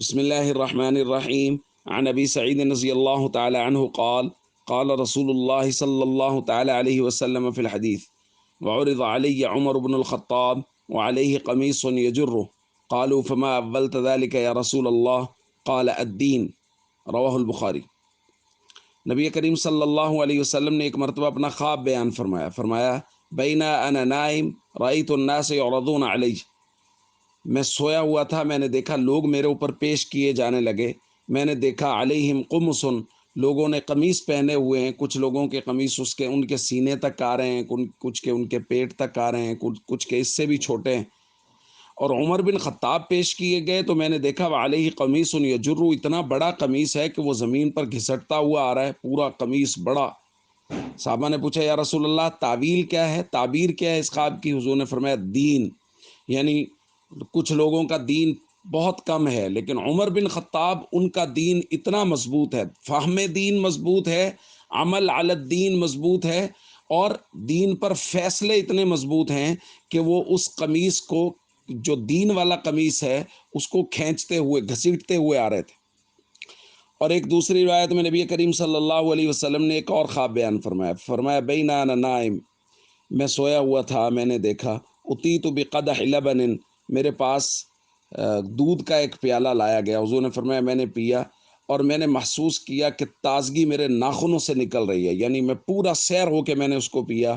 بسم الله الرحمن الرحيم. عن أبي سعيد رضي الله تعالى عنه قال قال رسول الله صلى الله تعالى عليه وسلم في الحديث: وعرض علي عمر بن الخطاب وعليه قميص يجره، قالوا فما أولت ذلك يا رسول الله؟ قال الدين. رواہ البخاری۔ نبی کریم صلی اللہ علیہ وسلم نے ایک مرتبہ اپنا خواب بیان فرمایا بینا انا نائم رأیت الناس یعرضون علی، میں سویا ہوا تھا، میں نے دیکھا لوگ میرے اوپر پیش کیے جانے لگے، میں نے دیکھا علیہم قمصن، لوگوں نے قمیص پہنے ہوئے ہیں، کچھ لوگوں کے قمیص ان کے سینے تک آ رہے ہیں، کچھ کے ان کے پیٹ تک آ رہے ہیں، کچھ کے اس سے بھی چھوٹے ہیں، اور عمر بن خطاب پیش کیے گئے تو میں نے دیکھا علیہ قمیص یجر، اتنا بڑا قمیص ہے کہ وہ زمین پر گھسٹتا ہوا آ رہا ہے، پورا قمیص بڑا۔ صحابہ نے پوچھا یا رسول اللہ تعویل کیا ہے، تعبیر کیا ہے اس خواب کی؟ حضور نے فرمایا دین، یعنی کچھ لوگوں کا دین بہت کم ہے لیکن عمر بن خطاب ان کا دین اتنا مضبوط ہے، فہم دین مضبوط ہے، عمل علی الدین مضبوط ہے، اور دین پر فیصلے اتنے مضبوط ہیں کہ وہ اس قمیص کو، جو دین والا قمیص ہے، اس کو کھینچتے ہوئے گھسیٹتے ہوئے آ رہے تھے۔ اور ایک دوسری روایت میں نبی کریم صلی اللہ علیہ وسلم نے ایک اور خواب بیان فرمایا بینا انا نائم، میں سویا ہوا تھا، میں نے دیکھا اتیت بقدح لبن، میرے پاس دودھ کا ایک پیالہ لایا گیا، حضور نے فرمایا میں نے پیا اور میں نے محسوس کیا کہ تازگی میرے ناخنوں سے نکل رہی ہے، یعنی میں پورا سیر ہو کے میں نے اس کو پیا۔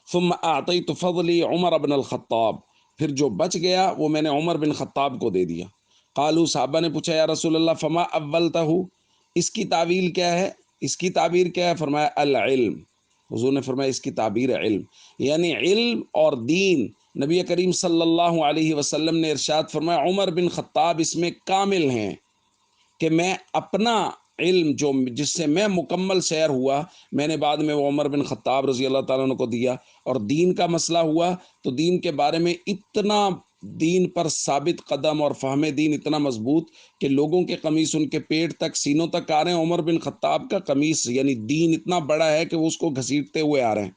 ثم اعطیت فضلی عمر بن الخطاب، پھر جو بچ گیا وہ میں نے عمر بن خطاب کو دے دیا۔ قالوا، صحابہ نے پوچھا یا رسول اللہ فما اولتہ، اس کی تعویل کیا ہے، اس کی تعبیر کیا ہے؟ فرمایا العلم، حضور نے فرمایا اس کی تعبیر علم، یعنی علم اور دین۔ نبی کریم صلی اللہ علیہ وسلم نے ارشاد فرمایا عمر بن خطاب اس میں کامل ہیں کہ میں اپنا علم جس سے میں مکمل سیر ہوا، میں نے بعد میں وہ عمر بن خطاب رضی اللہ تعالیٰ عنہ کو دیا، اور دین کا مسئلہ ہوا تو دین کے بارے میں اتنا دین پر ثابت قدم اور فہم دین اتنا مضبوط کہ لوگوں کے قمیص ان کے پیٹ تک، سینوں تک آ رہے ہیں، عمر بن خطاب کا قمیص یعنی دین اتنا بڑا ہے کہ وہ اس کو گھسیٹتے ہوئے آ رہے ہیں۔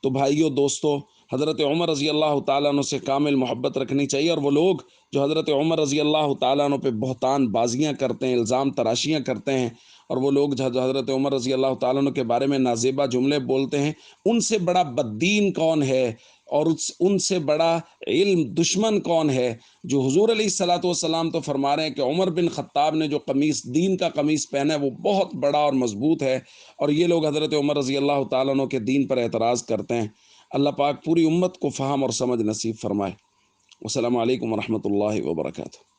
تو بھائیو دوستو، حضرت عمر رضی اللہ تعالیٰ عنہ سے کامل محبت رکھنی چاہیے، اور وہ لوگ جو حضرت عمر رضی اللہ تعالیٰ عنہ پہ بہتان بازیاں کرتے ہیں، الزام تراشیاں کرتے ہیں، اور وہ لوگ جو حضرت عمر رضی اللہ تعالیٰ عنہ کے بارے میں نازیبا جملے بولتے ہیں، ان سے بڑا بددین کون ہے اور ان سے بڑا علم دشمن کون ہے؟ جو حضور علیہ الصلوۃ والسلام تو فرما رہے ہیں کہ عمر بن خطاب نے جو قمیص، دین کا قمیص پہنا ہے، وہ بہت بڑا اور مضبوط ہے، اور یہ لوگ حضرت عمر رضی اللہ تعالیٰ عنہ کے دین پر اعتراض کرتے ہیں۔ اللہ پاک پوری امت کو فہم اور سمجھ نصیب فرمائے۔ السلام علیکم ورحمۃ اللہ وبرکاتہ۔